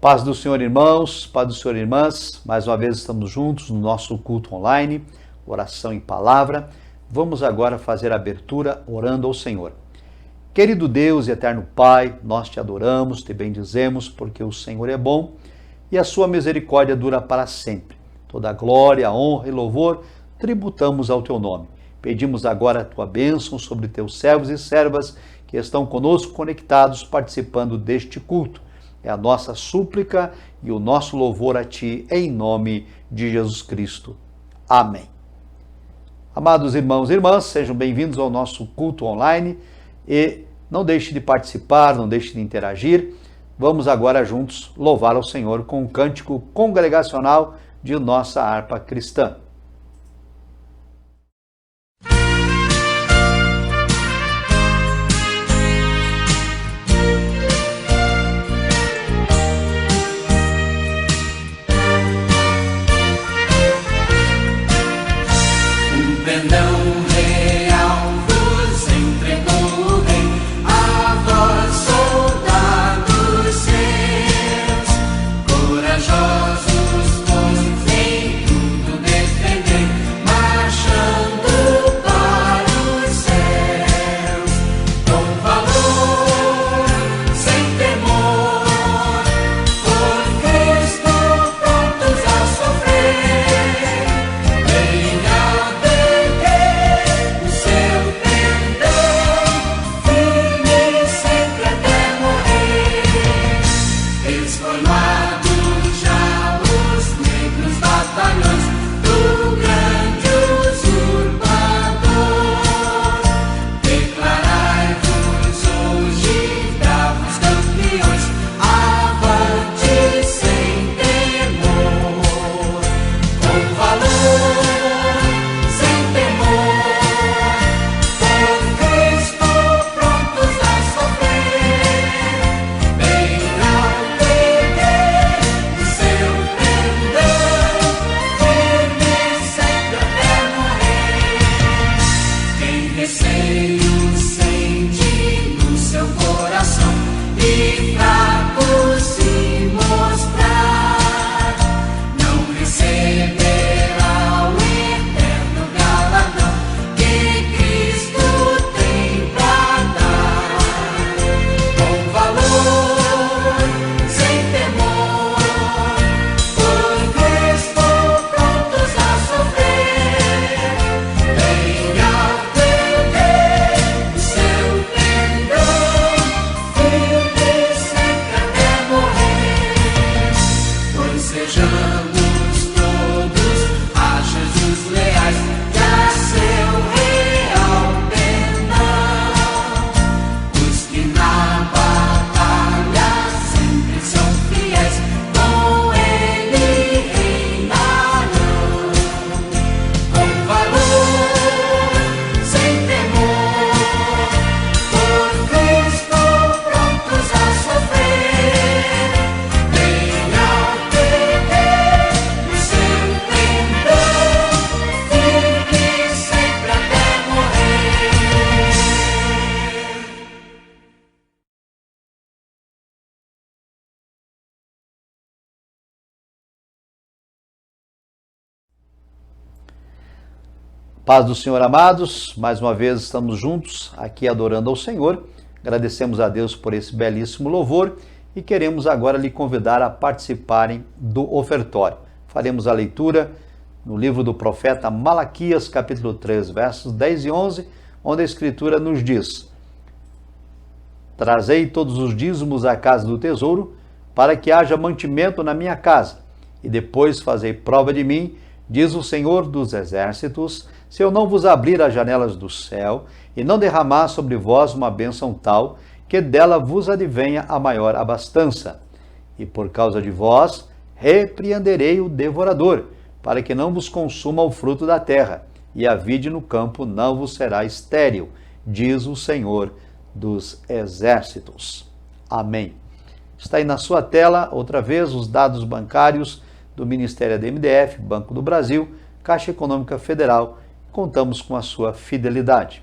Paz do Senhor, irmãos, paz do Senhor, irmãs. Mais uma vez estamos juntos no nosso culto online, oração em palavra. Vamos agora fazer a abertura orando ao Senhor. Querido Deus e eterno Pai, nós te adoramos, te bendizemos, porque o Senhor é bom e a sua misericórdia dura para sempre. Toda a glória, honra e louvor tributamos ao teu nome. Pedimos agora a tua bênção sobre teus servos e servas que estão conosco conectados, participando deste culto. É a nossa súplica e o nosso louvor a Ti, em nome de Jesus Cristo. Amém. Amados irmãos e irmãs, sejam bem-vindos ao nosso culto online e não deixe de participar, não deixe de interagir. Vamos agora juntos louvar ao Senhor com um cântico congregacional de nossa harpa cristã. Paz do Senhor, amados, mais uma vez estamos juntos aqui adorando ao Senhor, agradecemos a Deus por esse belíssimo louvor e queremos agora lhe convidar a participarem do ofertório. Faremos a leitura no livro do profeta Malaquias, capítulo 3, versos 10 e 11, onde a Escritura nos diz: Trazei todos os dízimos à casa do tesouro, para que haja mantimento na minha casa, e depois fazei prova de mim, diz o Senhor dos Exércitos, se eu não vos abrir as janelas do céu e não derramar sobre vós uma bênção tal, que dela vos advenha a maior abastança. E por causa de vós, repreenderei o devorador, para que não vos consuma o fruto da terra, e a vide no campo não vos será estéril, diz o Senhor dos Exércitos. Amém. Está aí na sua tela, outra vez, os dados bancários do Ministério da MDF, Banco do Brasil, Caixa Econômica Federal. Contamos com a sua fidelidade.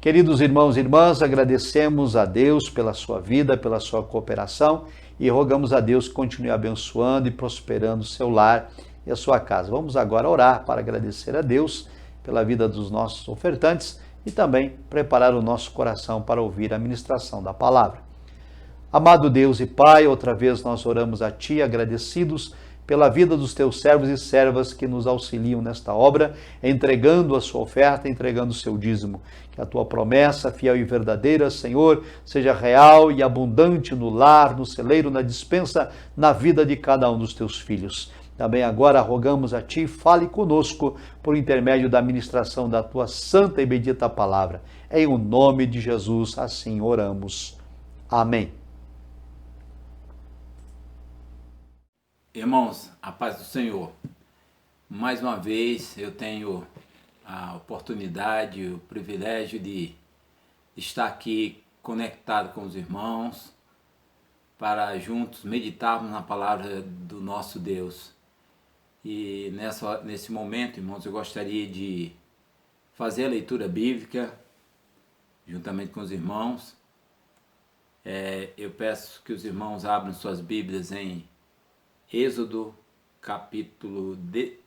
Queridos irmãos e irmãs, agradecemos a Deus pela sua vida, pela sua cooperação e rogamos a Deus que continue abençoando e prosperando o seu lar e a sua casa. Vamos agora orar para agradecer a Deus pela vida dos nossos ofertantes e também preparar o nosso coração para ouvir a ministração da palavra. Amado Deus e Pai, outra vez nós oramos a Ti, agradecidos pela vida dos Teus servos e servas que nos auxiliam nesta obra, entregando a sua oferta, entregando o seu dízimo. Que a Tua promessa, fiel e verdadeira, Senhor, seja real e abundante no lar, no celeiro, na despensa, na vida de cada um dos Teus filhos. Também agora rogamos a Ti, fale conosco por intermédio da ministração da Tua santa e bendita palavra. Em o nome de Jesus, assim oramos. Amém. Irmãos, a paz do Senhor. Mais uma vez eu tenho a oportunidade, o privilégio de estar aqui conectado com os irmãos para juntos meditarmos na palavra do nosso Deus. E nesse momento, irmãos, eu gostaria de fazer a leitura bíblica juntamente com os irmãos. Eu peço que os irmãos abram suas Bíblias em Êxodo, capítulo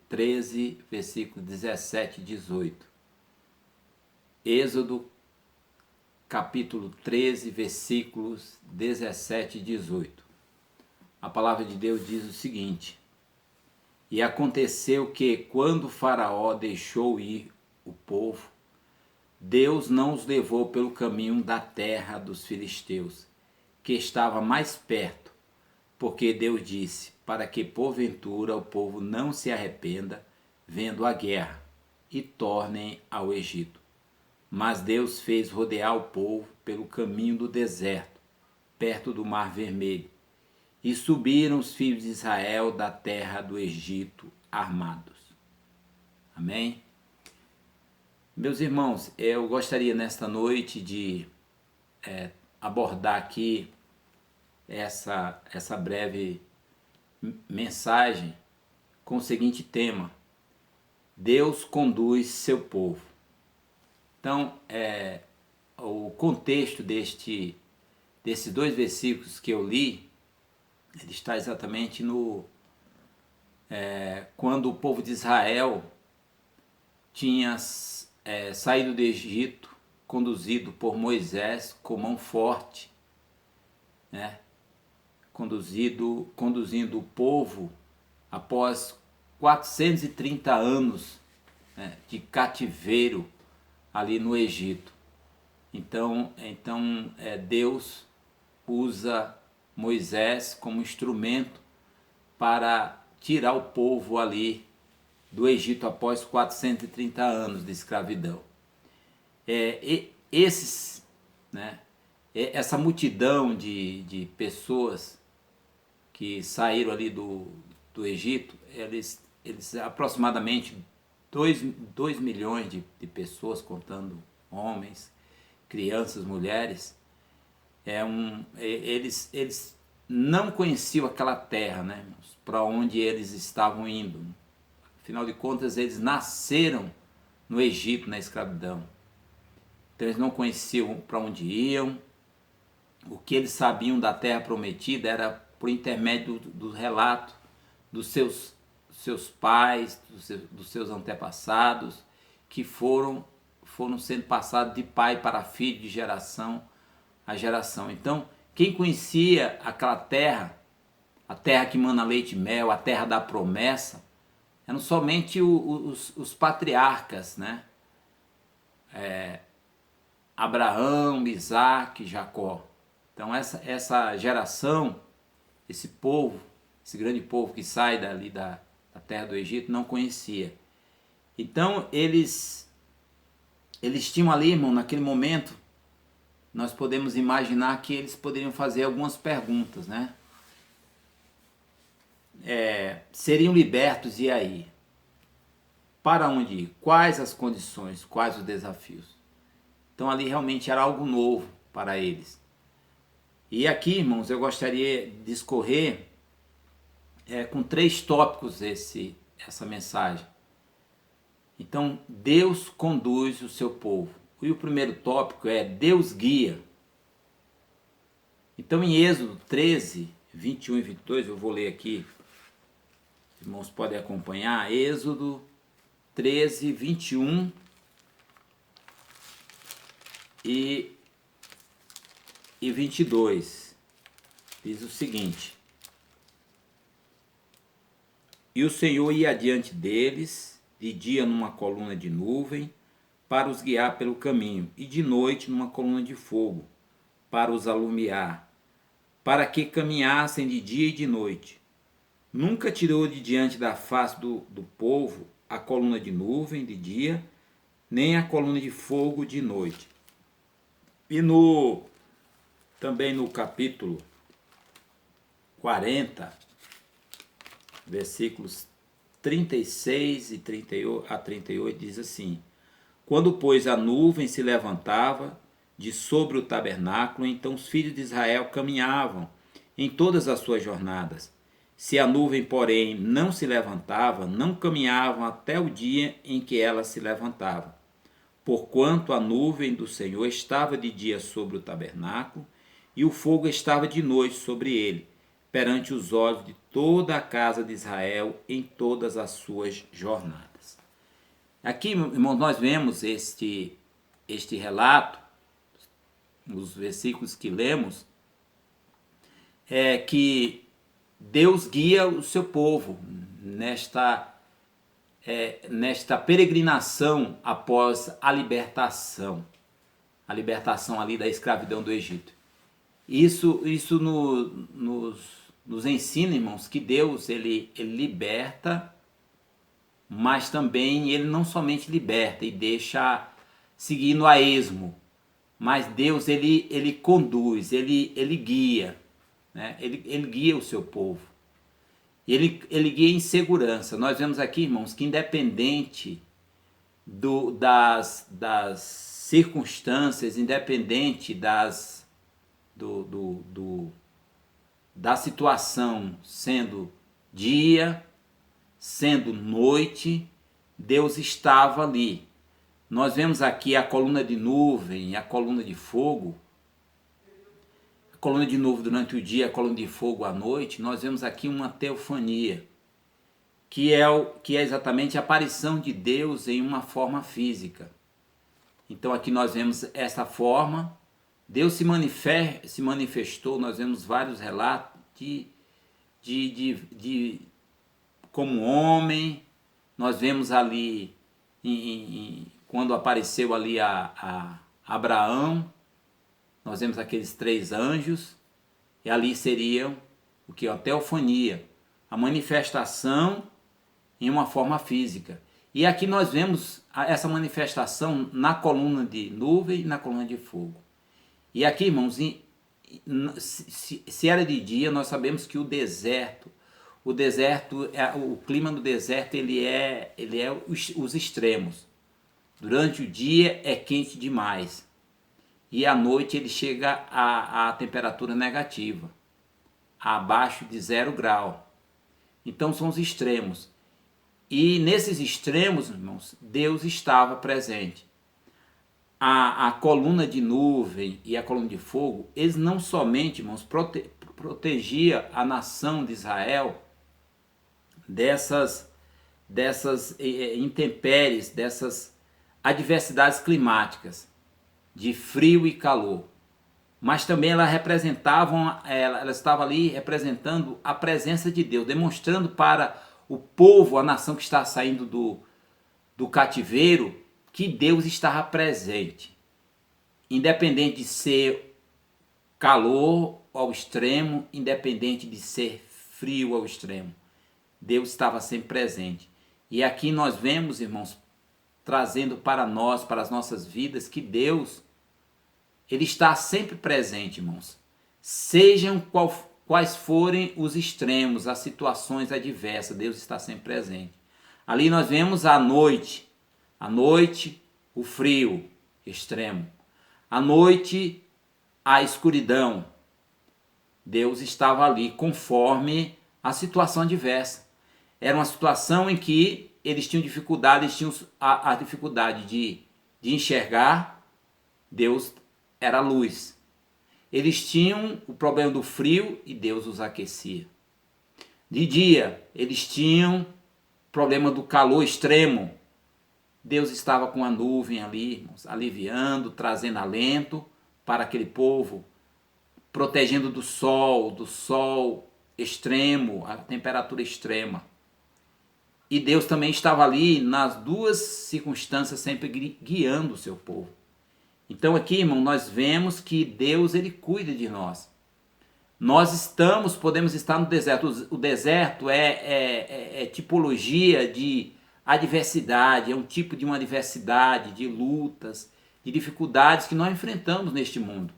13, versículo 17 e 18. Êxodo, capítulo 13, versículos 17 e 18. A palavra de Deus diz o seguinte: E aconteceu que, quando Faraó deixou ir o povo, Deus não os levou pelo caminho da terra dos filisteus, que estava mais perto, porque Deus disse, para que porventura o povo não se arrependa, vendo a guerra, e tornem ao Egito. Mas Deus fez rodear o povo pelo caminho do deserto, perto do Mar Vermelho, e subiram os filhos de Israel da terra do Egito armados. Amém? Meus irmãos, eu gostaria nesta noite de abordar aqui essa breve mensagem com o seguinte tema: Deus conduz seu povo. Então, o contexto desses dois versículos que eu li, ele está exatamente quando o povo de Israel tinha saído do Egito, conduzido por Moisés com mão forte, né? Conduzindo o povo após 430 anos, né, de cativeiro ali no Egito. Então Deus usa Moisés como instrumento para tirar o povo ali do Egito após 430 anos de escravidão. Essa multidão de pessoas que saíram ali do Egito, eles aproximadamente 2 milhões de pessoas, contando homens, crianças, mulheres, eles não conheciam aquela terra, né, para onde eles estavam indo. Afinal de contas, eles nasceram no Egito, na escravidão. Então eles não conheciam para onde iam. O que eles sabiam da terra prometida era por intermédio do relato dos seus pais, dos seus antepassados, que foram sendo passados de pai para filho, de geração a geração. Então, quem conhecia aquela terra, a terra que mana leite e mel, a terra da promessa, eram somente os patriarcas, né? Abraão, Isaac, Jacó. Então essa geração, esse povo, esse grande povo que sai dali da terra do Egito, não conhecia. Então eles tinham ali, irmão, naquele momento, nós podemos imaginar que eles poderiam fazer algumas perguntas, né? Seriam libertos, e aí? Para onde ir? Quais as condições? Quais os desafios? Então ali realmente era algo novo para eles. E aqui, irmãos, eu gostaria de discorrer com 3 tópicos essa mensagem. Então, Deus conduz o seu povo. o primeiro tópico é Deus guia. Então, em Êxodo 13, 21 e 22, eu vou ler aqui, os irmãos podem acompanhar, Êxodo 13, 21 e 22, diz o seguinte: E o Senhor ia adiante deles, de dia numa coluna de nuvem, para os guiar pelo caminho, e de noite numa coluna de fogo, para os alumiar, para que caminhassem de dia e de noite. Nunca tirou de diante da face do povo a coluna de nuvem de dia, nem a coluna de fogo de noite. E também no capítulo 40, versículos 36 e 38 a 38, diz assim: Quando, pois, a nuvem se levantava de sobre o tabernáculo, então os filhos de Israel caminhavam em todas as suas jornadas. Se a nuvem, porém, não se levantava, não caminhavam até o dia em que ela se levantava. Porquanto a nuvem do Senhor estava de dia sobre o tabernáculo, e o fogo estava de noite sobre ele, perante os olhos de toda a casa de Israel em todas as suas jornadas. Aqui, irmãos, nós vemos este relato, nos versículos que lemos, é que Deus guia o seu povo nesta peregrinação após a libertação ali da escravidão do Egito. Isso nos ensina, irmãos, que Deus ele liberta, mas também ele não somente liberta e deixa seguindo a esmo, mas Deus ele conduz, ele guia, né? Ele guia o seu povo. Ele guia em segurança. Nós vemos aqui, irmãos, que independente das circunstâncias, independente da situação, sendo dia, sendo noite, Deus estava ali. Nós vemos aqui a coluna de nuvem e a coluna de fogo. A coluna de nuvem durante o dia, a coluna de fogo à noite. Nós vemos aqui uma teofania, que é exatamente a aparição de Deus em uma forma física. Então aqui nós vemos essa forma. Deus se manifestou, nós vemos vários relatos de como homem. Nós vemos ali, quando apareceu ali a Abraão, nós vemos aqueles 3 anjos, e ali seriam o que? A teofania, a manifestação em uma forma física. E aqui nós vemos essa manifestação na coluna de nuvem e na coluna de fogo. E aqui, irmãos, se era de dia, nós sabemos que o clima do deserto, ele é os extremos. Durante o dia é quente demais. E à noite ele chega a temperatura negativa, abaixo de 0 grau. Então são os extremos. E nesses extremos, irmãos, Deus estava presente. A coluna de nuvem e a coluna de fogo, eles não somente, irmãos, protegia a nação de Israel dessas intempéries, dessas adversidades climáticas, de frio e calor, mas também ela estava ali representando a presença de Deus, demonstrando para o povo, a nação que está saindo do cativeiro, que Deus estava presente, independente de ser calor ao extremo, independente de ser frio ao extremo, Deus estava sempre presente. E aqui nós vemos, irmãos, trazendo para nós, para as nossas vidas, que Deus, ele está sempre presente, irmãos. Sejam quais forem os extremos, as situações adversas, Deus está sempre presente. Ali nós vemos a noite, o frio extremo. À noite, a escuridão. Deus estava ali conforme a situação adversa. Era uma situação em que eles tinham a dificuldade de enxergar, Deus era luz. Eles tinham o problema do frio e Deus os aquecia. De dia, eles tinham problema do calor extremo. Deus estava com a nuvem ali, irmãos, aliviando, trazendo alento para aquele povo, protegendo do sol extremo, a temperatura extrema. E Deus também estava ali nas duas circunstâncias, sempre guiando o seu povo. Então aqui, irmão, nós vemos que Deus, ele cuida de nós. Nós podemos estar no deserto. O deserto é tipologia de adversidade, é um tipo de uma adversidade, de lutas, de dificuldades que nós enfrentamos neste mundo.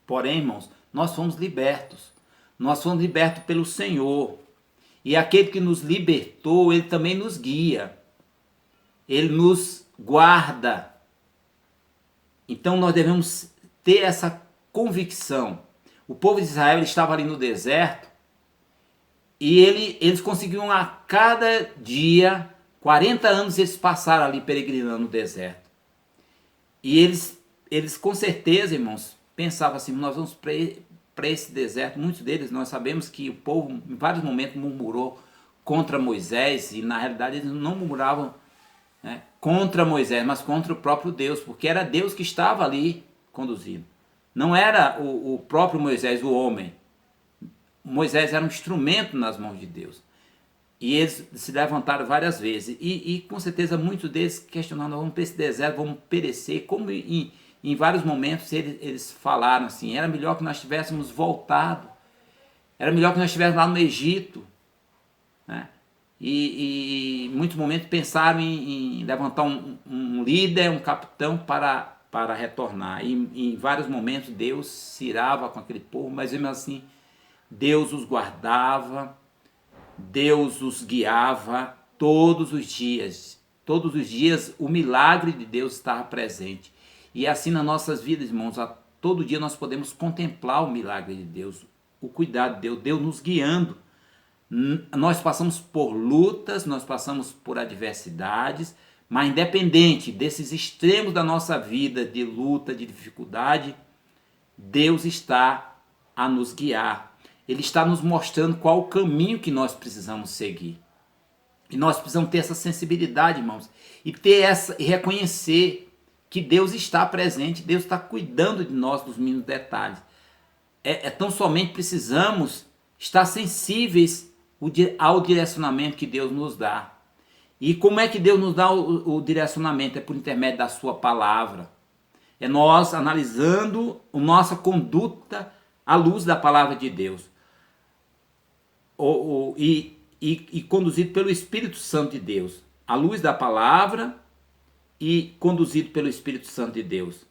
Porém, irmãos, nós fomos libertos. Nós fomos libertos pelo Senhor. E aquele que nos libertou, ele também nos guia. Ele nos guarda. Então nós devemos ter essa convicção. O povo de Israel estava ali no deserto e eles conseguiam a cada dia, 40 anos eles passaram ali peregrinando no deserto. E eles com certeza, irmãos, pensavam assim, nós vamos para esse deserto. Muitos deles, nós sabemos que o povo em vários momentos murmurou contra Moisés, e na realidade eles não murmuravam, né, contra Moisés, mas contra o próprio Deus, porque era Deus que estava ali conduzindo. Não era o próprio Moisés, o homem. Moisés era um instrumento nas mãos de Deus. E eles se levantaram várias vezes. E com certeza muitos deles questionando, vamos para esse deserto, vamos perecer. Como em vários momentos eles falaram assim, era melhor que nós tivéssemos voltado. Era melhor que nós estivéssemos lá no Egito. Né? E em muitos momentos pensaram em levantar um líder, um capitão para retornar. E em vários momentos Deus se irava com aquele povo, mas mesmo assim Deus os guardava, Deus os guiava todos os dias. Todos os dias o milagre de Deus estava presente. E assim nas nossas vidas, irmãos, todo dia nós podemos contemplar o milagre de Deus, o cuidado de Deus, Deus nos guiando. Nós passamos por lutas, nós passamos por adversidades, mas independente desses extremos da nossa vida, de luta, de dificuldade, Deus está a nos guiar. Ele está nos mostrando qual o caminho que nós precisamos seguir. E nós precisamos ter essa sensibilidade, irmãos, e reconhecer que Deus está presente, Deus está cuidando de nós dos mínimos detalhes. Tão somente precisamos estar sensíveis ao direcionamento que Deus nos dá. E como é que Deus nos dá o direcionamento? É por intermédio da sua palavra. É nós analisando a nossa conduta à luz da palavra de Deus. E conduzido pelo Espírito Santo de Deus. À luz da palavra e conduzido pelo Espírito Santo de Deus.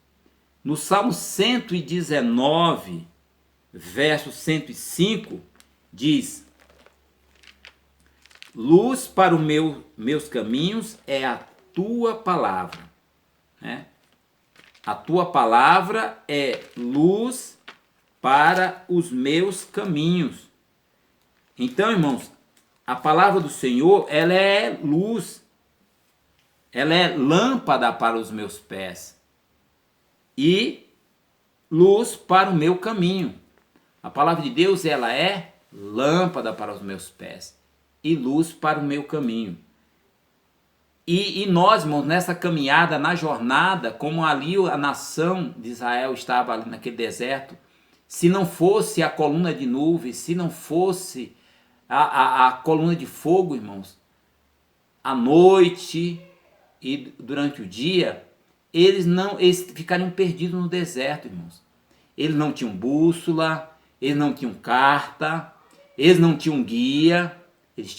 No Salmo 119, verso 105, diz: luz para os meus caminhos é a tua palavra. Né? A tua palavra é luz para os meus caminhos. Então, irmãos, a palavra do Senhor, ela é luz. Ela é lâmpada para os meus pés e luz para o meu caminho. A palavra de Deus, ela é lâmpada para os meus pés e luz para o meu caminho. E nós, irmãos, nessa caminhada, na jornada, como ali a nação de Israel estava ali naquele deserto, se não fosse a coluna de nuvem, se não fosse a coluna de fogo, irmãos, à noite e durante o dia, eles ficariam perdidos no deserto, irmãos. Eles não tinham bússola, eles não tinham carta, eles não tinham guia, eles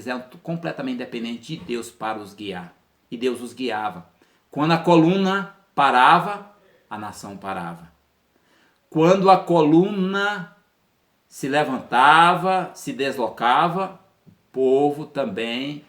eram completamente dependentes de Deus para os guiar. E Deus os guiava. Quando a coluna parava, a nação parava. Quando a coluna se levantava, se deslocava, o povo também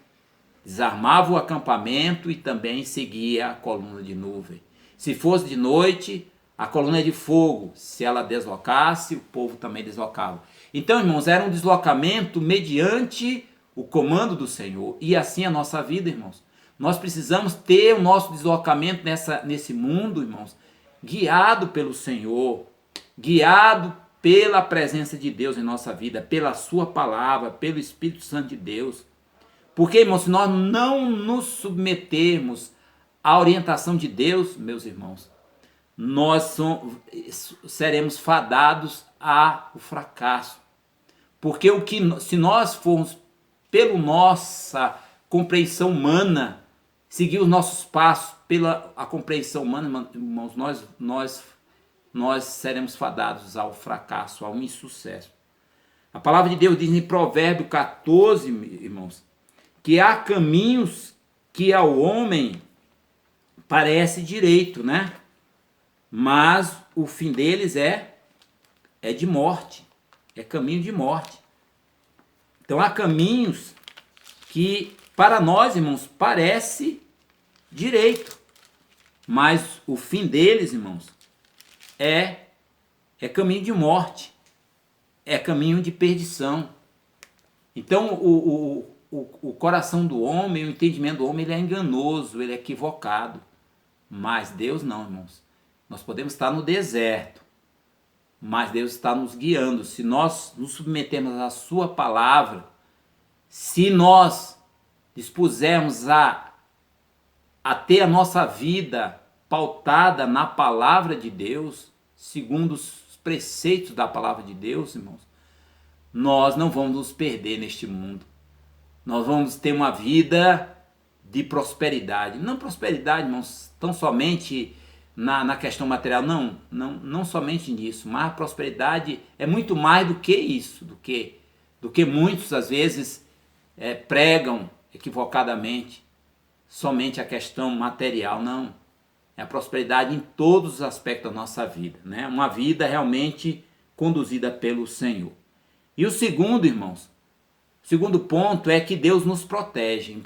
desarmava o acampamento e também seguia a coluna de nuvem. Se fosse de noite, a coluna de fogo. Se ela deslocasse, o povo também deslocava. Então, irmãos, era um deslocamento mediante o comando do Senhor. E assim a nossa vida, irmãos. Nós precisamos ter o nosso deslocamento nesse mundo, irmãos, guiado pelo Senhor, guiado pela presença de Deus em nossa vida, pela sua palavra, pelo Espírito Santo de Deus. Porque, irmãos, se nós não nos submetermos à orientação de Deus, meus irmãos, nós seremos fadados ao fracasso. Porque se nós formos pela nossa compreensão humana, seguir os nossos passos pela a compreensão humana, irmãos, nós seremos fadados ao fracasso, ao insucesso. A palavra de Deus diz em Provérbio 14, irmãos, que há caminhos que ao homem parece direito, né? Mas o fim deles é de morte, é caminho de morte. Então há caminhos que para nós, irmãos, parece direito, mas o fim deles, irmãos, é caminho de morte, é caminho de perdição. Então o coração do homem, o entendimento do homem, ele é enganoso, ele é equivocado, mas Deus não, irmãos. Nós podemos estar no deserto, mas Deus está nos guiando. Se nós nos submetermos à sua palavra, se nós dispusermos a ter a nossa vida pautada na palavra de Deus, segundo os preceitos da palavra de Deus, irmãos, nós não vamos nos perder neste mundo. Nós vamos ter uma vida de prosperidade. Não prosperidade, irmãos, tão somente na questão material, não somente nisso, mas a prosperidade é muito mais do que isso, do que muitos às vezes pregam equivocadamente, somente a questão material, não. É a prosperidade em todos os aspectos da nossa vida, né? Uma vida realmente conduzida pelo Senhor. E o segundo, irmãos, o segundo ponto é que Deus nos protege.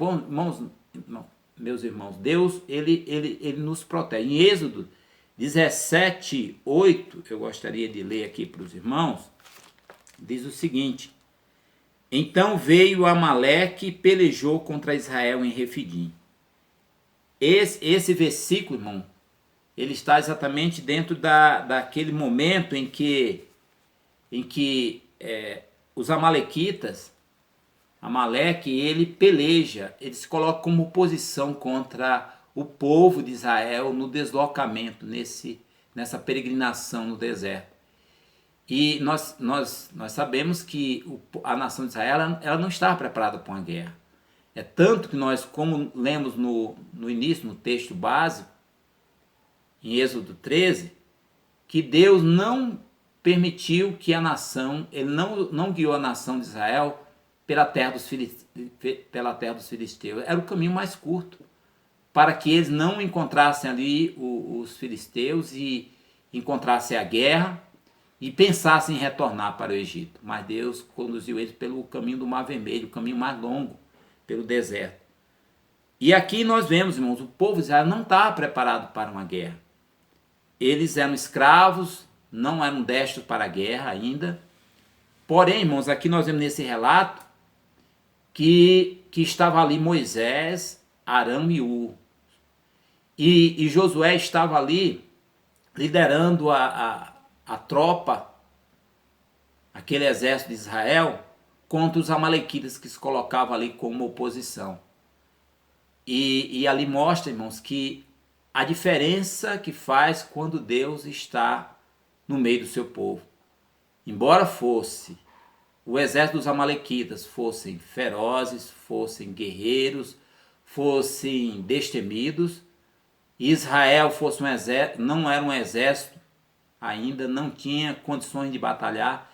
Meus irmãos, Deus, ele nos protege. Em Êxodo 17, 8, eu gostaria de ler aqui para os irmãos, diz o seguinte: então veio Amaleque e pelejou contra Israel em Refidim. Esse versículo, irmão, ele está exatamente dentro daquele momento em que os amalequitas, Amaleque, ele peleja, ele se coloca como oposição contra o povo de Israel no deslocamento, nessa peregrinação no deserto. E nós sabemos que a nação de Israel ela não estava preparada para uma guerra. É tanto que nós, como lemos no início, no texto básico, em Êxodo 13, que Deus não permitiu que a nação, ele não guiou a nação de Israel pela terra dos filisteus. Era o caminho mais curto, para que eles não encontrassem ali os filisteus e encontrassem a guerra e pensassem em retornar para o Egito. Mas Deus conduziu eles pelo caminho do Mar Vermelho, o caminho mais longo, pelo deserto. E aqui nós vemos, irmãos, o povo de Israel não estava preparado para uma guerra. Eles eram escravos, não eram destros para a guerra ainda. Porém, irmãos, aqui nós vemos nesse relato que estava ali Moisés, Arão e Ur. E Josué estava ali liderando a tropa, aquele exército de Israel, contra os amalequitas que se colocavam ali como oposição. E ali mostra, irmãos, que a diferença que faz quando Deus está no meio do seu povo. Embora fosse o exército dos amalequitas fossem ferozes, fossem guerreiros, fossem destemidos, Israel fosse um exército, não era um exército ainda, não tinha condições de batalhar,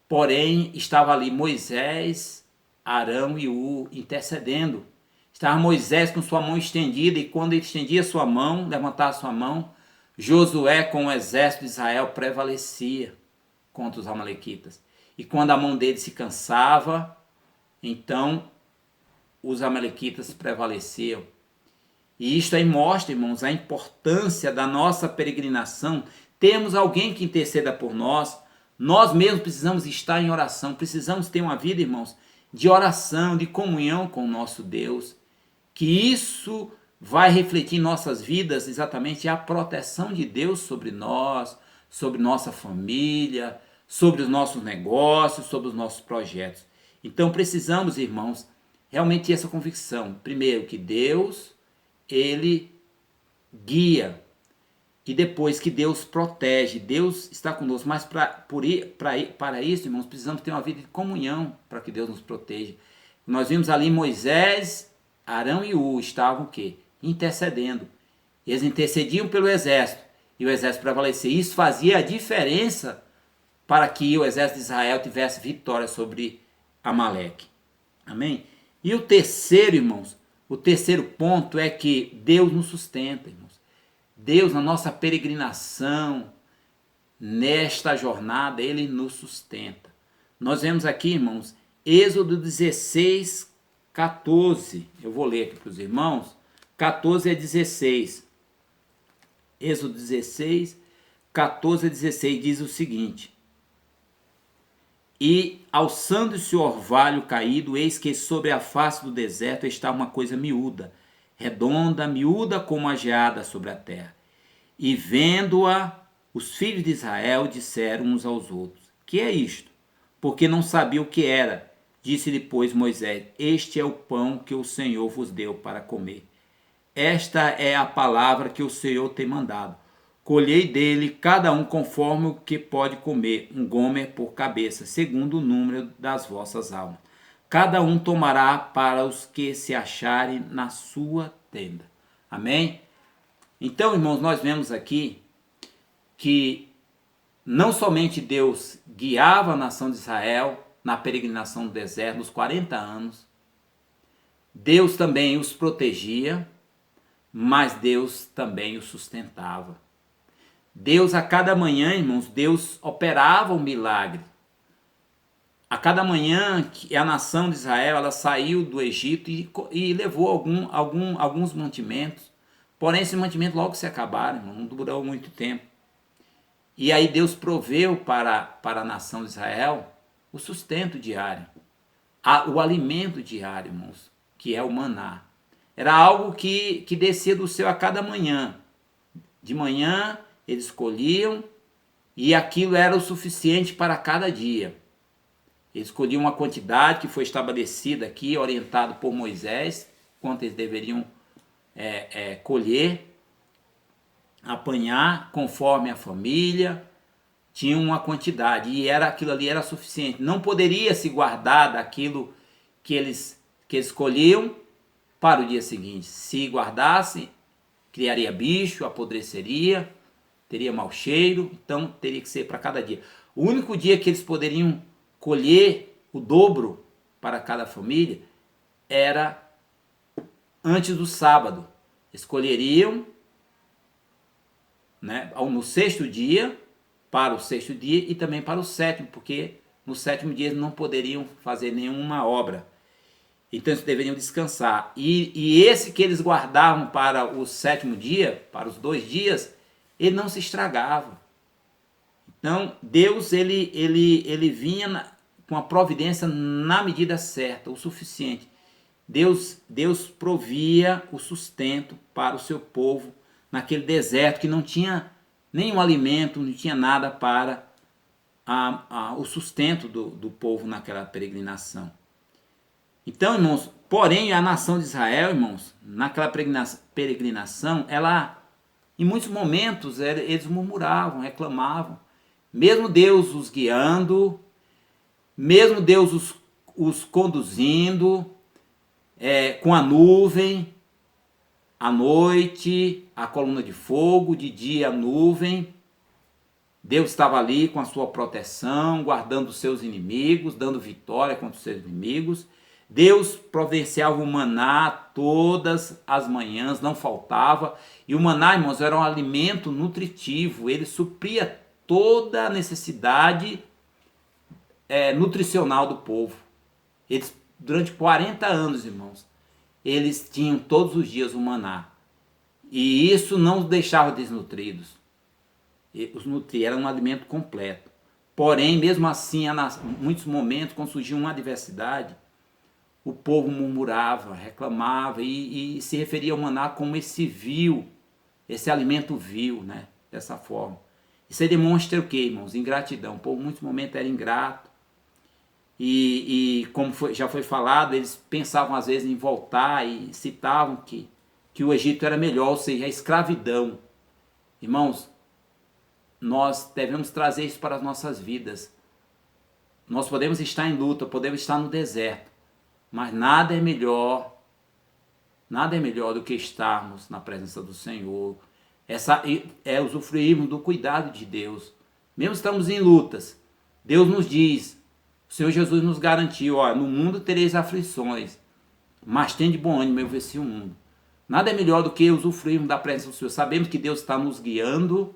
porém estava ali Moisés, Arão e Ur intercedendo. Estava Moisés com sua mão estendida, e quando ele estendia sua mão, levantava sua mão, Josué com o exército de Israel prevalecia contra os amalequitas. E quando a mão dele se cansava, então os amalequitas prevaleciam. E isto aí mostra, irmãos, a importância da nossa peregrinação. Temos alguém que interceda por nós. Nós mesmos precisamos estar em oração. Precisamos ter uma vida, irmãos, de oração, de comunhão com o nosso Deus. que isso vai refletir em nossas vidas exatamente a proteção de Deus sobre nós, sobre nossa família, sobre os nossos negócios, sobre os nossos projetos. Então precisamos, irmãos, realmente ter essa convicção. Primeiro, que Deus, Ele guia. E depois que Deus protege, Deus está conosco. Mas para isso, irmãos, precisamos ter uma vida de comunhão para que Deus nos proteja. Nós vimos ali Moisés, Arão e U estavam o quê? Intercedendo. Eles intercediam pelo exército e o exército prevalecia. Isso fazia a diferença para que o exército de Israel tivesse vitória sobre Amaleque. Amém? E o terceiro, irmãos, o terceiro ponto é que Deus nos sustenta, irmãos. Deus, na nossa peregrinação, nesta jornada, Ele nos sustenta. Nós vemos aqui, irmãos, Êxodo 16, 14. Eu vou ler aqui para os irmãos. 14 a 16. Êxodo 16, 14 a 16 diz o seguinte: E alçando-se o orvalho caído, eis que sobre a face do deserto está uma coisa miúda, redonda, miúda como a geada sobre a terra. E vendo-a, os filhos de Israel disseram uns aos outros: Que é isto? Porque não sabia o que era. Disse-lhe, pois, Moisés: Este é o pão que o Senhor vos deu para comer. Esta é a palavra que o Senhor tem mandado. Colhei dele cada um conforme o que pode comer, um gomer por cabeça, segundo o número das vossas almas. Cada um tomará para os que se acharem na sua tenda. Amém? Então, irmãos, nós vemos aqui que não somente Deus guiava a nação de Israel na peregrinação do deserto, nos 40 anos, Deus também os protegia, mas Deus também os sustentava. Deus, a cada manhã, irmãos, Deus operava um milagre. A cada manhã que a nação de Israel ela saiu do Egito e levou alguns mantimentos. Porém, esses mantimentos logo se acabaram, irmão, não durou muito tempo. E aí Deus proveu para a nação de Israel o sustento diário, o alimento diário, irmãos, que é o maná. Era algo que descia do céu a cada manhã. De manhã eles colhiam e aquilo era o suficiente para cada dia. Eles colhiam uma quantidade que foi estabelecida aqui, orientado por Moisés, quanto eles deveriam colher, apanhar conforme a família, tinha uma quantidade e aquilo ali era suficiente. Não poderia se guardar daquilo que eles colhiam para o dia seguinte. Se guardasse, criaria bicho, apodreceria, teria mau cheiro, então teria que ser para cada dia. O único dia que eles poderiam colher o dobro para cada família era antes do sábado. Eles colheriam, né, no sexto dia, para o sexto dia e também para o sétimo, porque no sétimo dia eles não poderiam fazer nenhuma obra. Então eles deveriam descansar. E esse que eles guardavam para o sétimo dia, para os 2 dias, ele não se estragava. Então Deus ele vinha com a providência na medida certa, o suficiente. Deus provia o sustento para o seu povo naquele deserto que não tinha nenhum alimento, não tinha nada para o sustento do povo naquela peregrinação. Então, irmãos, porém a nação de Israel, irmãos, naquela peregrinação, ela, em muitos momentos, eles murmuravam, reclamavam. Mesmo Deus os guiando, mesmo Deus os conduzindo, com a nuvem, à noite, a coluna de fogo, de dia a nuvem. Deus estava ali com a sua proteção, guardando os seus inimigos, dando vitória contra os seus inimigos. Deus providenciava o maná todas as manhãs, não faltava. E o maná, irmãos, era um alimento nutritivo. Ele supria toda a necessidade nutricional do povo. Eles, durante 40 anos, irmãos, eles tinham todos os dias o maná. E isso não os deixava desnutridos. Os nutria, era um alimento completo. Porém, mesmo assim, em muitos momentos, quando surgia uma adversidade, o povo murmurava, reclamava e se referia ao maná como esse vil, esse alimento vil, né? Dessa forma. Isso aí demonstra o quê, irmãos? Ingratidão. Por muitos momentos era ingrato. E como já foi falado, eles pensavam às vezes em voltar e citavam que o Egito era melhor, ou seja, a escravidão. Irmãos, nós devemos trazer isso para as nossas vidas. Nós podemos estar em luta, podemos estar no deserto, mas nada é melhor do que estarmos na presença do Senhor. Usufruirmos do cuidado de Deus. Mesmo estamos em lutas, Deus nos diz, o Senhor Jesus nos garantiu, ó, no mundo tereis aflições, mas tende bom ânimo, eu venci o mundo. Nada é melhor do que usufruirmos da presença do Senhor. Sabemos que Deus está nos guiando,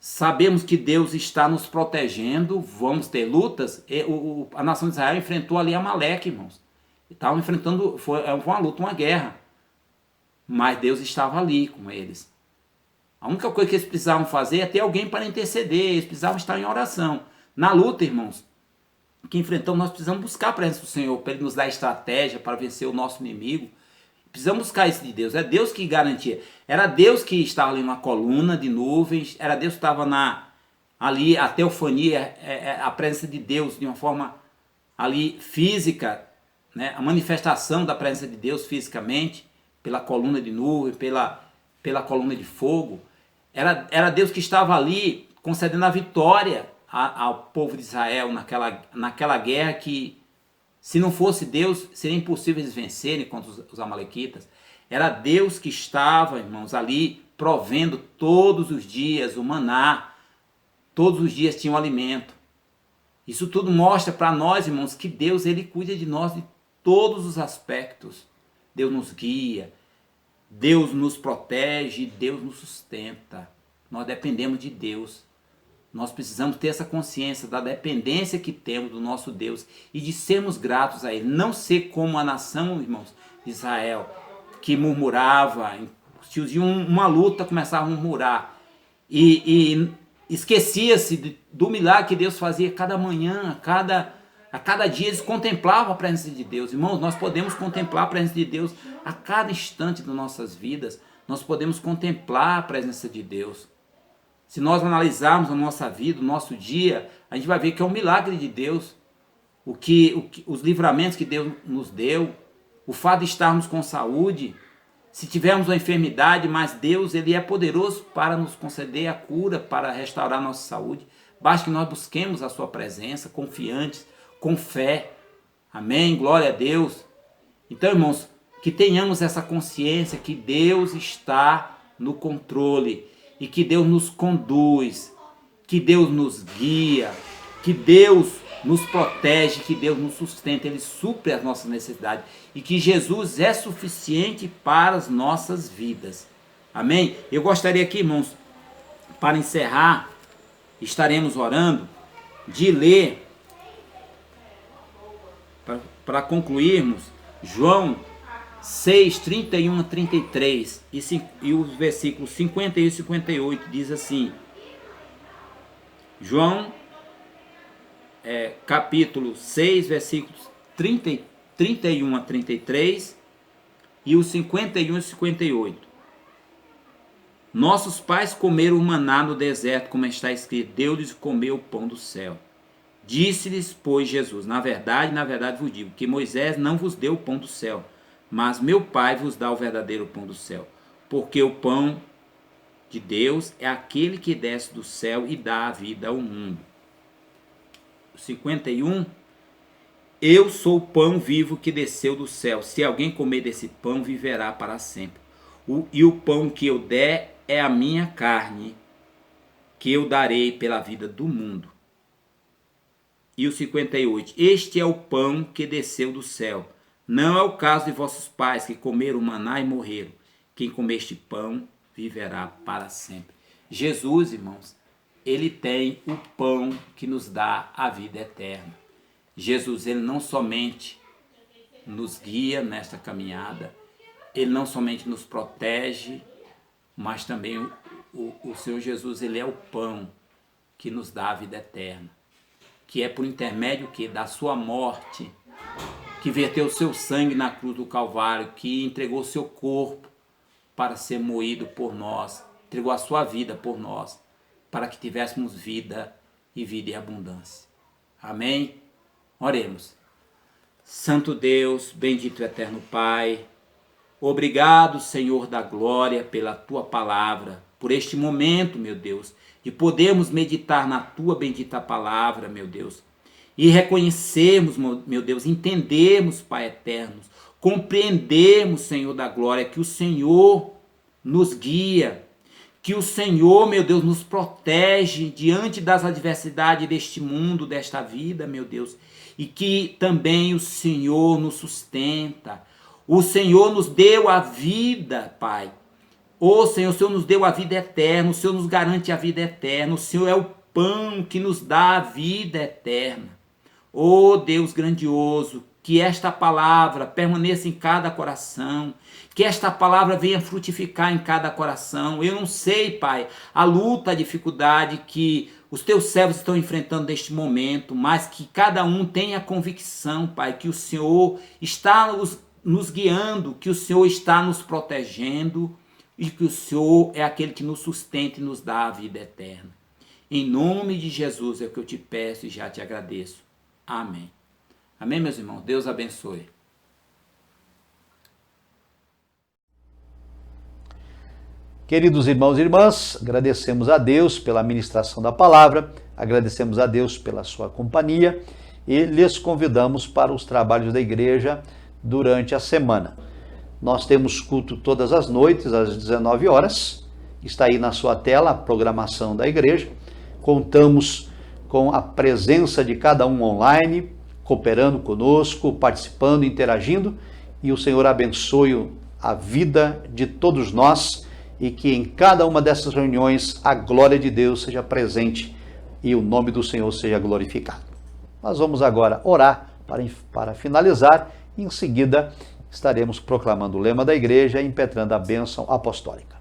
sabemos que Deus está nos protegendo, vamos ter lutas. A nação de Israel enfrentou ali Amaleque, irmãos. Estavam enfrentando, foi uma luta, uma guerra. Mas Deus estava ali com eles. A única coisa que eles precisavam fazer é ter alguém para interceder, eles precisavam estar em oração. Na luta, irmãos, que enfrentamos, nós precisamos buscar a presença do Senhor, para Ele nos dar estratégia para vencer o nosso inimigo. Precisamos buscar isso de Deus. É Deus que garantia. Era Deus que estava ali numa coluna de nuvens. Era Deus que estava ali, a teofania, a presença de Deus de uma forma ali física, né? A manifestação da presença de Deus fisicamente, pela coluna de nuvem, pela coluna de fogo. Era Deus que estava ali concedendo a vitória ao povo de Israel naquela guerra que, se não fosse Deus, seria impossível eles vencerem contra os amalequitas. Era Deus que estava, irmãos, ali provendo todos os dias o maná. Todos os dias tinha um alimento. Isso tudo mostra para nós, irmãos, que Deus, Ele cuida de nós de todos os aspectos. Deus nos guia, Deus nos protege, Deus nos sustenta. Nós dependemos de Deus. Nós precisamos ter essa consciência da dependência que temos do nosso Deus e de sermos gratos a Ele. Não ser como a nação, irmãos, de Israel, que murmurava, se tinha uma luta, começava a murmurar. E esquecia-se do milagre que Deus fazia cada manhã, a cada dia eles contemplavam a presença de Deus. Irmãos, nós podemos contemplar a presença de Deus a cada instante das nossas vidas. Nós podemos contemplar a presença de Deus. Se nós analisarmos a nossa vida, o nosso dia, a gente vai ver que é um milagre de Deus. Os livramentos que Deus nos deu, o fato de estarmos com saúde, se tivermos uma enfermidade, mas Deus, Ele é poderoso para nos conceder a cura, para restaurar a nossa saúde. Basta que nós busquemos a sua presença, confiantes, com fé. Amém? Glória a Deus. Então, irmãos, que tenhamos essa consciência que Deus está no controle e que Deus nos conduz, que Deus nos guia, que Deus nos protege, que Deus nos sustenta, Ele supre as nossas necessidades e que Jesus é suficiente para as nossas vidas. Amém? Eu gostaria aqui, irmãos, para encerrar, estaremos orando, de ler, para concluirmos, João 6, 31 a 33 e os versículos 51 e 58 diz assim, João capítulo 6, versículos 31 a 33 e os 51 e 58. Nossos pais comeram o maná no deserto, como está escrito, deu-lhes de comer o pão do céu. Disse-lhes, pois, Jesus, na verdade vos digo, que Moisés não vos deu o pão do céu, mas meu Pai vos dá o verdadeiro pão do céu. Porque o pão de Deus é aquele que desce do céu e dá a vida ao mundo. 51. Eu sou o pão vivo que desceu do céu. Se alguém comer desse pão, viverá para sempre. E o pão que eu der é a minha carne, que eu darei pela vida do mundo. E o 58. Este é o pão que desceu do céu. Não é o caso de vossos pais que comeram maná e morreram. Quem comer este pão viverá para sempre. Jesus, irmãos, Ele tem o pão que nos dá a vida eterna. Jesus, Ele não somente nos guia nesta caminhada, Ele não somente nos protege, mas também o Senhor Jesus, Ele é o pão que nos dá a vida eterna, que é por intermédio da sua morte que verteu o seu sangue na cruz do Calvário, que entregou o seu corpo para ser moído por nós, entregou a sua vida por nós, para que tivéssemos vida e vida em abundância. Amém? Oremos. Santo Deus, bendito e eterno Pai, obrigado, Senhor da glória, pela Tua palavra, por este momento, meu Deus, de podermos meditar na Tua bendita palavra, meu Deus, e reconhecermos, meu Deus, entendermos, Pai eterno, compreendermos, Senhor da glória, que o Senhor nos guia, que o Senhor, meu Deus, nos protege diante das adversidades deste mundo, desta vida, meu Deus, e que também o Senhor nos sustenta. O Senhor nos deu a vida, Pai. Ô Senhor, o Senhor nos deu a vida eterna, o Senhor nos garante a vida eterna, o Senhor é o pão que nos dá a vida eterna. Ô Deus grandioso, que esta palavra permaneça em cada coração, que esta palavra venha frutificar em cada coração. Eu não sei, Pai, a luta, a dificuldade que os teus servos estão enfrentando neste momento, mas que cada um tenha a convicção, Pai, que o Senhor está nos guiando, que o Senhor está nos protegendo e que o Senhor é aquele que nos sustenta e nos dá a vida eterna. Em nome de Jesus é o que eu te peço e já te agradeço. Amém. Amém, meus irmãos? Deus abençoe. Queridos irmãos e irmãs, agradecemos a Deus pela ministração da palavra, agradecemos a Deus pela sua companhia e lhes convidamos para os trabalhos da igreja durante a semana. Nós temos culto todas as noites, às 19 horas. Está aí na sua tela a programação da igreja. Contamos com a presença de cada um online, cooperando conosco, participando, interagindo. E o Senhor abençoe a vida de todos nós e que em cada uma dessas reuniões a glória de Deus seja presente e o nome do Senhor seja glorificado. Nós vamos agora orar para finalizar e em seguida estaremos proclamando o lema da igreja e impetrando a bênção apostólica.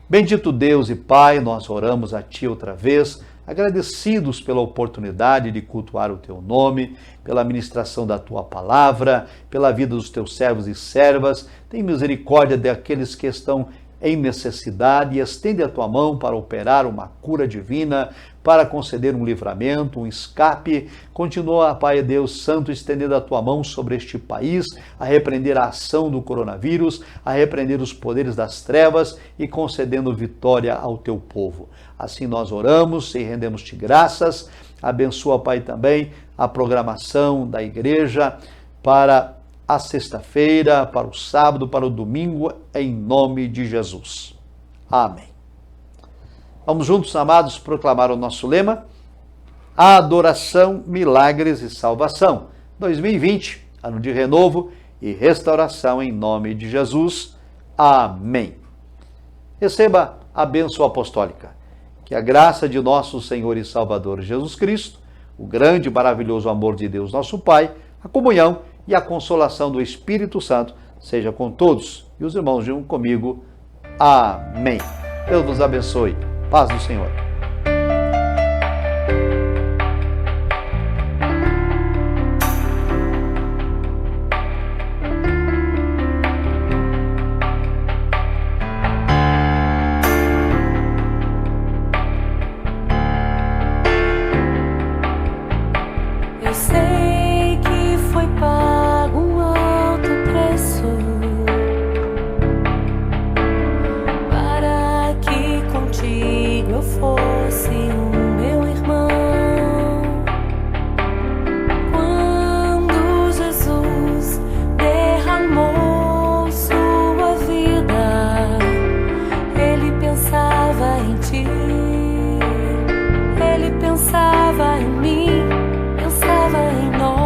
Bendito Deus e Pai, nós oramos a Ti outra vez, agradecidos pela oportunidade de cultuar o Teu nome, pela ministração da Tua palavra, pela vida dos Teus servos e servas. Tem misericórdia daqueles que estão em necessidade e estende a Tua mão para operar uma cura divina, para conceder um livramento, um escape. Continua, Pai Deus Santo, estendendo a Tua mão sobre este país, a repreender a ação do coronavírus, a repreender os poderes das trevas e concedendo vitória ao Teu povo. Assim nós oramos e rendemos-Te graças. Abençoa, Pai, também a programação da igreja para a sexta-feira, para o sábado, para o domingo, em nome de Jesus. Amém. Vamos juntos, amados, proclamar o nosso lema: Adoração, Milagres e Salvação. 2020, ano de renovo e restauração em nome de Jesus. Amém. Receba a bênção apostólica. Que a graça de nosso Senhor e Salvador Jesus Cristo, o grande e maravilhoso amor de Deus, nosso Pai, a comunhão e a consolação do Espírito Santo seja com todos. E os irmãos digam comigo, amém. Deus nos abençoe. Paz do Senhor. Eu sei que foi pago um alto preço para que contigo eu fosse o meu irmão. Quando Jesus derramou sua vida, ele pensava em ti, ele pensava em mim, pensava em nós.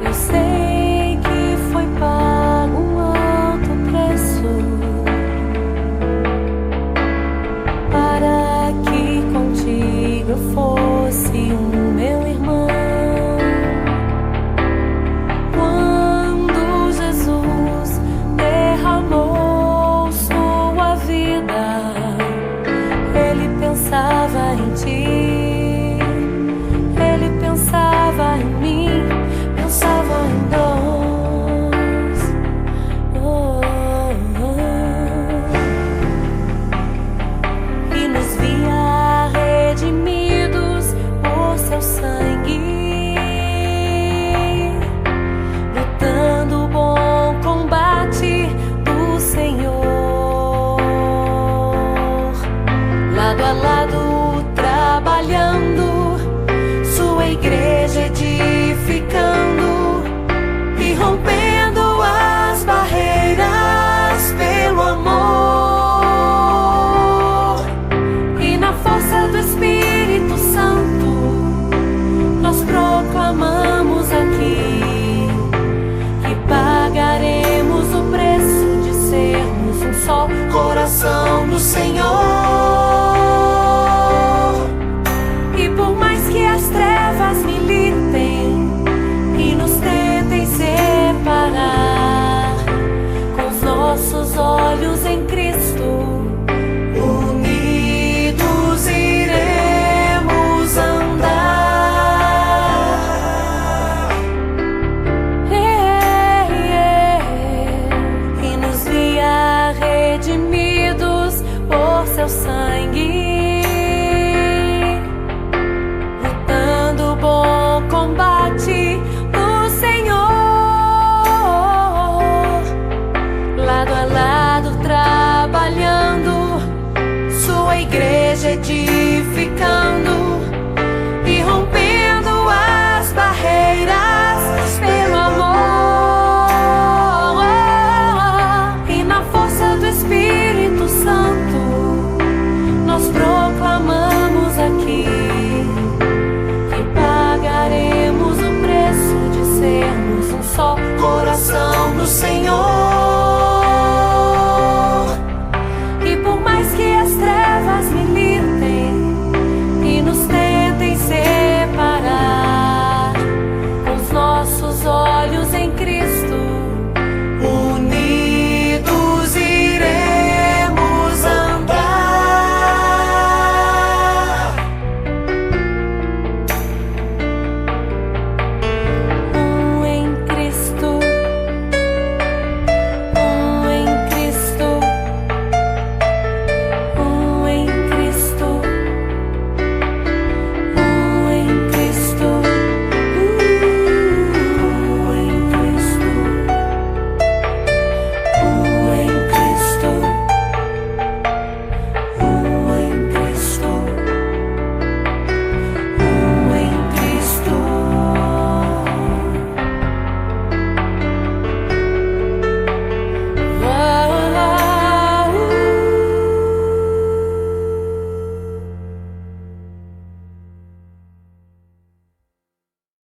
Eu sei que foi pago um no Senhor.